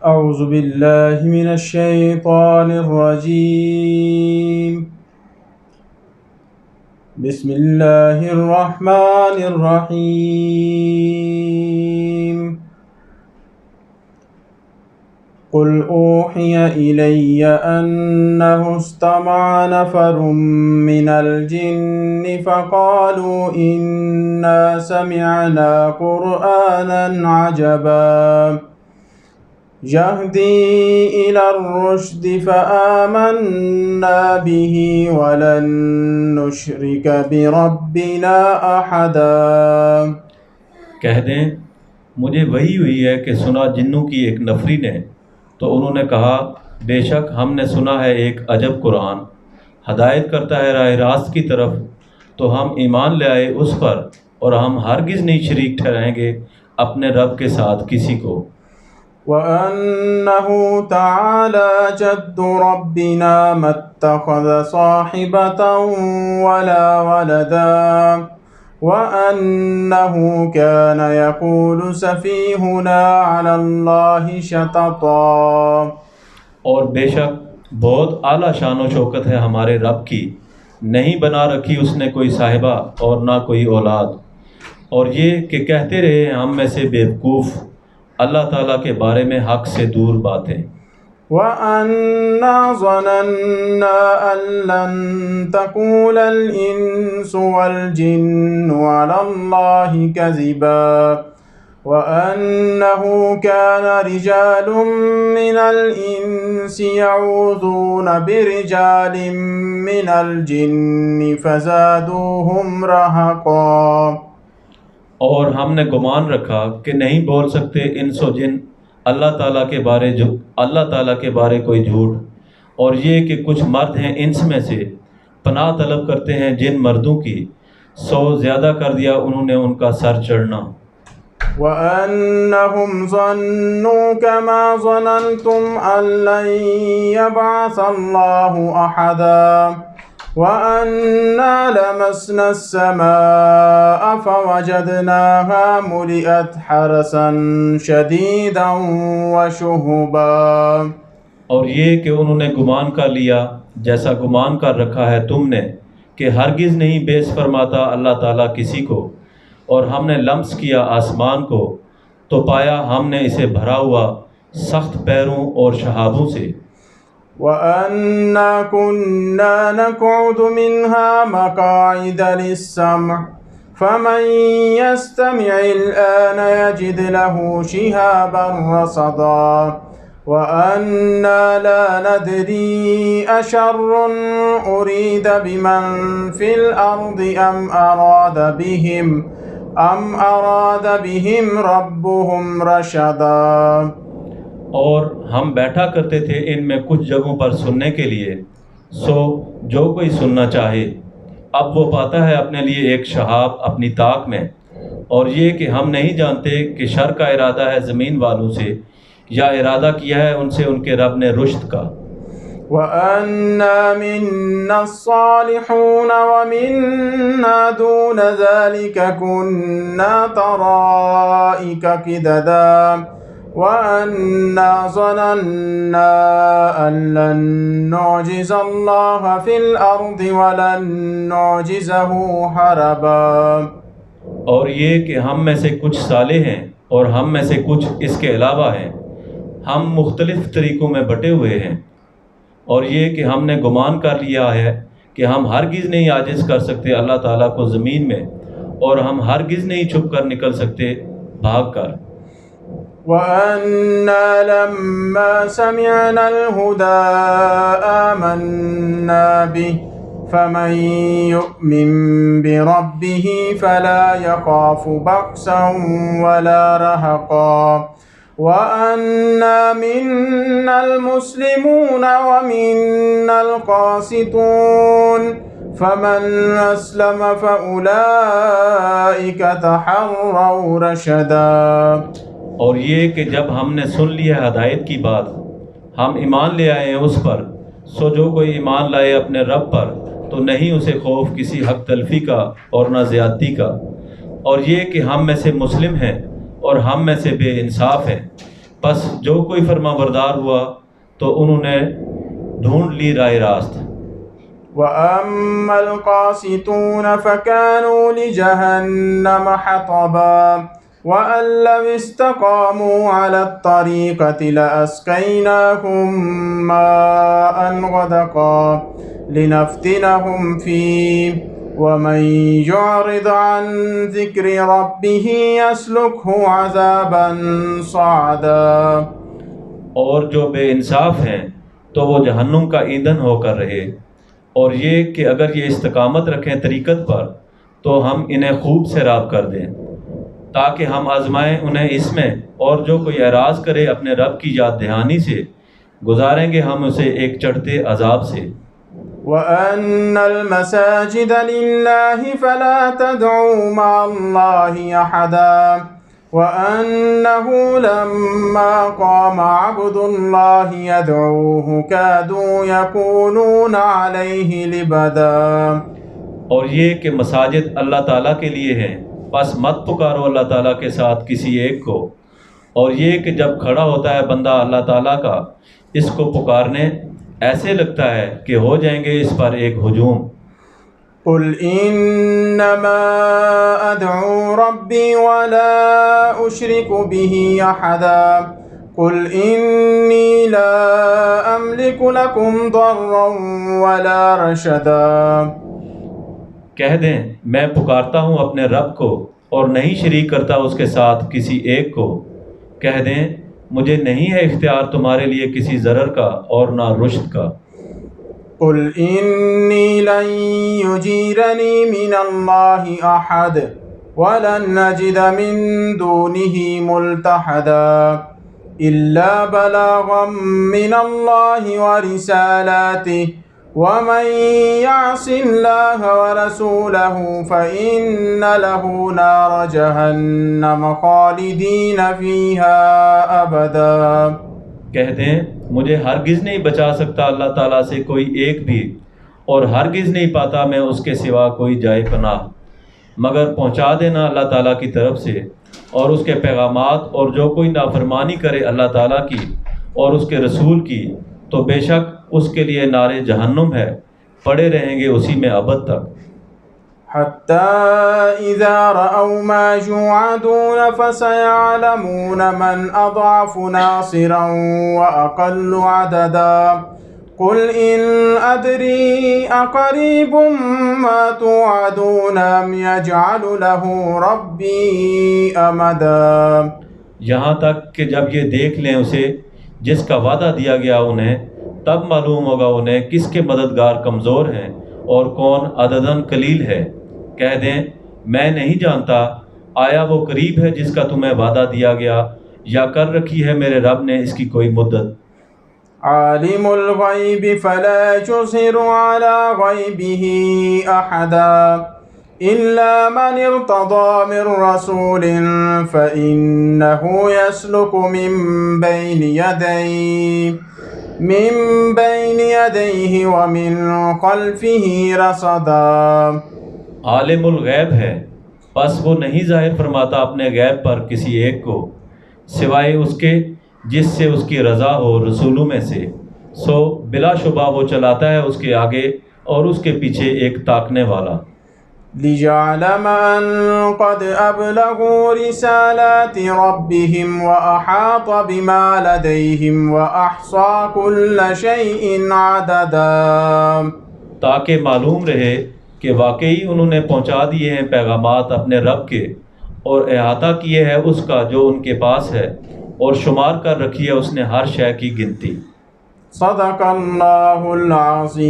اعوذ باللہ من الشیطان الرجیم بسم اللہ الرحمن الرحیم قل اوحی الی انہ استمع نفر من الجن فقالوا انا سمعنا قرآنا عجبا يهدي إلى الرشد فآمنا به ولن نشرك بربنا أحدا۔ کہہ دیں مجھے وحی ہوئی ہے کہ سنا جنوں کی ایک نفری نے، تو انہوں نے کہا بے شک ہم نے سنا ہے ایک عجب قرآن ہدایت کرتا ہے راہ راست کی طرف، تو ہم ایمان لے آئے اس پر اور ہم ہرگز نہیں شریک ٹھہرائیں گے اپنے رب کے ساتھ کسی کو۔ وَأَنَّهُ تَعَالَى جَدُّ رَبِّنَا مَا اتَّخَذَ صَاحِبَةً وَلَا وَلَدًا وَأَنَّهُ كَانَ يَقُولُ سَفِيهُنَا عَلَى اللَّهِ شَطَطًا۔ اور بے شک بہت اعلیٰ شان و شوکت ہے ہمارے رب کی، نہیں بنا رکھی اس نے کوئی صاحبہ اور نہ کوئی اولاد، اور یہ کہ کہتے رہے ہم میں سے بیوقوف اللہ تعالیٰ کے بارے میں حق سے دور باتیں۔ وَأَنَّا ظَنَنَّا أَن لَّن تَقُولَ الْإِنسُ وَالْجِنُّ عَلَى اللَّهِ كَذِبًا وَأَنَّهُ كَانَ رِجَالٌ مِّنَ الْإِنسِ يَعُوذُونَ بِرِجَالٍ مِّنَ الْجِنِّ فَزَادُوهُمْ رَهَقًا۔ اور ہم نے گمان رکھا کہ نہیں بول سکتے انس و جن اللہ تعالیٰ کے بارے کوئی جھوٹ، اور یہ کہ کچھ مرد ہیں انس میں سے پناہ طلب کرتے ہیں جن مردوں کی، سو زیادہ کر دیا انہوں نے ان کا سر چڑھنا۔ وَأَنَّهُمْ ظَنُّوا كَمَا ظَنَنْتُمْ أَن لَّن يَبْعَثَ اللَّهُ أَحَدًا وَأَنَّا لَمَسْنَا السَّمَاءَ فَوَجَدْنَاهَا مُلِئَتْ حَرَسًا شَدِيدًا وَشُهُبًا۔ اور یہ کہ انہوں نے گمان کر لیا جیسا گمان کر رکھا ہے تم نے کہ ہرگز نہیں بیس فرماتا اللہ تعالیٰ کسی کو، اور ہم نے لمس کیا آسمان کو تو پایا ہم نے اسے بھرا ہوا سخت پیروں اور شہابوں سے۔ وَأَنَّا كُنَّا نَقْعُدُ مِنْهَا مَقَاعِدَ لِلسَّمْعِ فَمَن يَسْتَمِعِ الْآنَ يَجِدْ لَهُ شِهَابًا رَّصَدًا وَأَنَّا لَا نَدْرِي أَشَرٌّ أُرِيدَ بِمَن فِي الْأَرْضِ أَمْ أَرَادَ بِهِمْ رَبُّهُمْ رَشَدًا۔ اور ہم بیٹھا کرتے تھے ان میں کچھ جگہوں پر سننے کے لیے، سو جو کوئی سننا چاہے اب وہ پاتا ہے اپنے لیے ایک شہاب اپنی طاق میں، اور یہ کہ ہم نہیں جانتے کہ شر کا ارادہ ہے زمین والوں سے یا ارادہ کیا ہے ان سے ان کے رب نے رشد کا۔ وَأَنَّا مِنَّا الصَّالِحُونَ وَمِنَّا دُونَ ذَلِكَ كُنَّا طَرَائِقَ قِدَدًا وَأَنَّا ظَنَنَّا أَن لَّن نُّعْجِزَ اللَّهَ فِي الْأَرْضِ وَلَن نُّعْجِزَهُ هَرَبًا۔ اور یہ کہ ہم میں سے کچھ صالح ہیں اور ہم میں سے کچھ اس کے علاوہ ہیں، ہم مختلف طریقوں میں بٹے ہوئے ہیں، اور یہ کہ ہم نے گمان کر لیا ہے کہ ہم ہرگز نہیں عاجز کر سکتے اللہ تعالیٰ کو زمین میں، اور ہم ہرگز نہیں چھپ کر نکل سکتے بھاگ کر۔ وَأَنَّا لَمَّا سَمِعْنَا الْهُدَىٰ آمَنَّا بِهِ فَمَن يُؤْمِن بِرَبِّهِ فَلَا يَخَافُ بَخْسًا وَلَا رَهَقًا وَأَنَّا مِنَّا الْمُسْلِمُونَ وَمِنَّا الْقَاسِطُونَ فَمَنْ أَسْلَمَ فَأُولَٰئِكَ تَحَرَّوْا رَشَدًا۔ اور یہ کہ جب ہم نے سن لیا ہدایت کی بات ہم ایمان لے آئے ہیں اس پر، سو جو کوئی ایمان لائے اپنے رب پر تو نہیں اسے خوف کسی حق تلفی کا اور نہ زیادتی کا، اور یہ کہ ہم میں سے مسلم ہیں اور ہم میں سے بے انصاف ہیں، پس جو کوئی فرما بردار ہوا تو انہوں نے ڈھونڈ لی راہ راست۔ وَأَمَّا الْقَاسِطُونَ فَكَانُوا لِجَهَنَّمَ حَطَبًا وَأَن لَّوِ اسْتَقَامُوا عَلَى الطَّرِيقَةِ لَأَسْقَيْنَاهُم مَّاءً غَدَقًا لِّنَفْتِنَهُمْ فِيهِ وَمَن يُعْرِضْ عَن ذِكْرِ رَبِّهِ يَسْلُكْهُ عَذَابًا صَعَدًا۔ اور جو بے انصاف ہیں تو وہ جہنم کا ایندھن ہو کر رہے، اور یہ کہ اگر یہ استقامت رکھیں طریقت پر تو ہم انہیں خوب سیراب کر دیں، تاکہ ہم آزمائیں انہیں اس میں، اور جو کوئی اعراض کرے اپنے رب کی یاد دہانی سے گزاریں گے ہم اسے ایک چڑھتے عذاب سے۔ وَأَنَّ الْمَسَاجِدَ لِلَّهِ فَلَا تَدْعُوا مَعَ اللَّهِ أَحَدًا وَأَنَّهُ لَمَّا قَامَ عَبْدُ اللَّهِ يَدْعُوهُ كَادُوا يَكُونُونَ عَلَيْهِ لِبَدًا۔ اور یہ کہ مساجد اللہ تعالیٰ کے لیے ہیں، پس مت پکارو اللہ تعالیٰ کے ساتھ کسی ایک کو، اور یہ کہ جب کھڑا ہوتا ہے بندہ اللہ تعالیٰ کا اس کو پکارنے، ایسے لگتا ہے کہ ہو جائیں گے اس پر ایک ہجوم۔ قُلْ إِنَّمَا أَدْعُو رَبِّي وَلَا أُشْرِكُ بِهِ أَحَدًا قُلْ إِنِّي لَا أَمْلِكُ لَكُمْ ضَرًّا وَلَا رَشَدًا۔ کہہ دیں میں پکارتا ہوں اپنے رب کو اور نہیں شریک کرتا اس کے ساتھ کسی ایک کو۔ کہہ دیں مجھے نہیں ہے اختیار تمہارے لیے کسی ضرر کا اور نہ رشد کا۔ قُلْ إِنِّي لَن يُجِيرَنِي مِنَ اللَّهِ أَحَدٌ وَلَن نَّجِدَ مِن دُونِهِ مُلْتَحَدًا إِلَّا بَلَاغًا مِّنَ اللَّهِ وَرِسَالَاتِهِ وَمَن يَعْصِ اللَّهَ وَرَسُولَهُ فَإِنَّ لَهُ نَارَ جَهَنَّمَ خَالِدِينَ فِيهَا أَبَدًا۔ کہہ دیں مجھے ہرگز نہیں بچا سکتا اللہ تعالیٰ سے کوئی ایک بھی، اور ہرگز نہیں پاتا میں اس کے سوا کوئی جائے پناہ، مگر پہنچا دینا اللہ تعالیٰ کی طرف سے اور اس کے پیغامات، اور جو کوئی نافرمانی کرے اللہ تعالیٰ کی اور اس کے رسول کی تو بے شک اس کے لیے نار جہنم ہے، پڑے رہیں گے اسی میں ابد تک۔ حَتَّى إِذَا رَأَوْا مَا يُوعَدُونَ فَسَيَعْلَمُونَ مَنْ أَضْعَفُ نَاصِرًا وَأَقَلُّ عَدَدًا قُلْ إِنْ أَدْرِي أَقَرِيبٌ مَا تُوعَدُونَ أَمْ يَجْعَلُ لَهُ رَبِّي أَمَدًا۔ یہاں تک کہ جب یہ دیکھ لیں اسے جس کا وعدہ دیا گیا انہیں، تب معلوم ہوگا انہیں کس کے مددگار کمزور ہیں اور کون عدداً قلیل ہے۔ کہہ دیں میں نہیں جانتا، آیا وہ قریب ہے جس کا تمہیں وعدہ دیا گیا، یا کر رکھی ہے میرے رب نے اس کی کوئی مدت۔ عالم الغیب فلا یظہر علی غیبہ احدا الا من ارتضی من رسول فإنہ یسلک من بین یدیہ ومن خلفہ رصدا۔ عالم الغیب ہے، پس وہ نہیں ظاہر فرماتا اپنے غیب پر کسی ایک کو سوائے اس کے جس سے اس کی رضا ہو رسولوں میں سے، سو بلا شبہ وہ چلاتا ہے اس کے آگے اور اس کے پیچھے ایک تاکنے والا۔ لِيَعْلَمَ أَن قَدْ أَبْلَغُوا رِسَالَاتِ رَبِّهِمْ وَأَحَاطَ بِمَا لَدَيْهِمْ وَأَحْصَىٰ كُلَّ شَيْءٍ عَدَدًا۔ تاکہ معلوم رہے کہ واقعی انہوں نے پہنچا دیے ہیں پیغامات اپنے رب کے، اور احاطہ کیے ہے اس کا جو ان کے پاس ہے، اور شمار کر رکھی ہے اس نے ہر شے کی گنتی۔ صدق اللہ العظیم۔